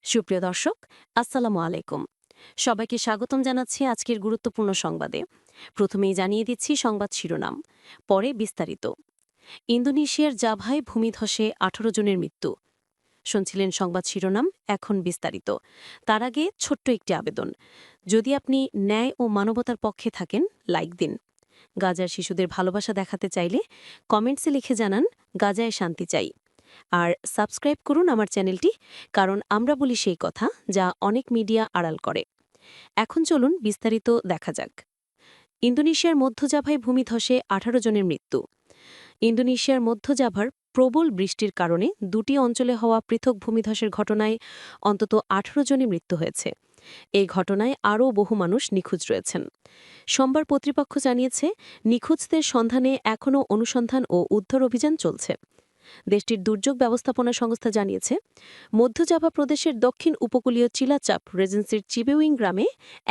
সুপ্রিয় দর্শক, আসসালামু আলাইকুম। সবাইকে স্বাগতম জানাচ্ছি আজকের গুরুত্বপূর্ণ সংবাদে। প্রথমেই জানিয়ে দিচ্ছি সংবাদ শিরোনাম, পরে বিস্তারিত। ইন্দোনেশিয়ার জাভায় ভূমিধসে ১৮ জনের মৃত্যু। শুনছিলেন সংবাদ শিরোনাম, এখন বিস্তারিত। তার আগে ছোট্ট একটি আবেদন। যদি আপনি ন্যায় ও মানবতার পক্ষে থাকেন, লাইক দিন। গাজার শিশুদের ভালোবাসা দেখাতে চাইলে কমেন্টসে লিখে জানান, গাজায় শান্তি চাই। আর সাবস্ক্রাইব করুন আমার চ্যানেলটি, কারণ আমরা বলি সেই কথা যা অনেক মিডিয়া আড়াল করে। এখন চলুন বিস্তারিত দেখা যাক। ইন্দোনেশিয়ার মধ্য জাভায় ভূমিধসে ১৮ জনের মৃত্যু। ইন্দোনেশিয়ার মধ্য জাভার প্রবল বৃষ্টির কারণে দুটি অঞ্চলে হওয়া পৃথক ভূমিধসের ঘটনায় অন্তত ১৮ জনের মৃত্যু হয়েছে। এই ঘটনায় আরও বহু মানুষ নিখোঁজ রয়েছেন। সোমবার কর্তৃপক্ষ জানিয়েছে, নিখোঁজদের সন্ধানে এখনও অনুসন্ধান ও উদ্ধার অভিযান চলছে। দেশটির দুর্যোগ ব্যবস্থাপনা সংস্থা জানিয়েছে, মধ্য জাভা প্রদেশের দক্ষিণ উপকূলীয় চিলাচাপ রেজেন্সির চিবেউইং গ্রামে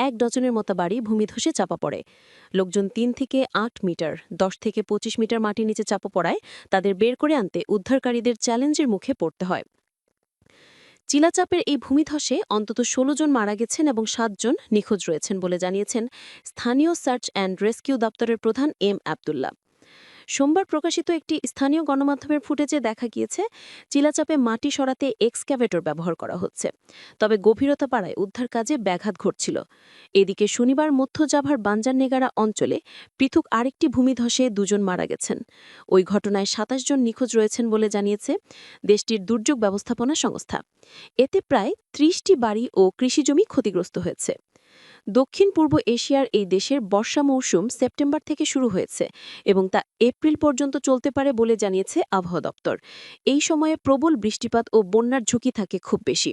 ১ ডজনের মতো বাড়ি ভূমিধসে চাপা পড়ে। লোকজন ৩ থেকে ৮ মিটার ১০ থেকে ২৫ মিটার মাটির নিচে চাপা পড়ায় তাদের বের করে আনতে উদ্ধারকারীদের চ্যালেঞ্জের মুখে পড়তে হয়। চিলাচাপের এই ভূমিধসে অন্তত ১৬ জন মারা গেছেন এবং ৭ জন নিখোঁজ রয়েছেন বলে জানিয়েছেন স্থানীয় সার্চ অ্যান্ড রেস্কিউ দপ্তরের প্রধান এম আবদুল্লাহ। সোমবার প্রকাশিত একটি স্থানীয় গণমাধ্যমের ফুটেজে দেখা গিয়েছে, চিলাচাপে মাটি সরাতে এক্সক্যাভেটর ব্যবহার করা হচ্ছে। তবে গভীরতা বাড়ায় উদ্ধার কাজে ব্যাঘাত ঘটছিল। এদিকে শনিবার মধ্য জাভার বাঞ্জারনেগারা অঞ্চলে পৃথক আরেকটি ভূমিধসে ২ জন মারা গেছেন। ওই ঘটনায় ২৭ জন নিখোঁজ রয়েছেন বলে জানিয়েছে দেশটির দুর্যোগ ব্যবস্থাপনা সংস্থা। এতে প্রায় ৩০টি বাড়ি ও কৃষিজমি ক্ষতিগ্রস্ত হয়েছে। দক্ষিণ পূর্ব এশিয়ার এই দেশের বর্ষা মৌসুম সেপ্টেম্বর থেকে শুরু হয়েছে এবং তা এপ্রিল পর্যন্ত চলতে পারে বলে জানিয়েছে আবহাওয়া দপ্তর। এই সময়ে প্রবল বৃষ্টিপাত ও বন্যার ঝুঁকি থাকে খুব বেশি।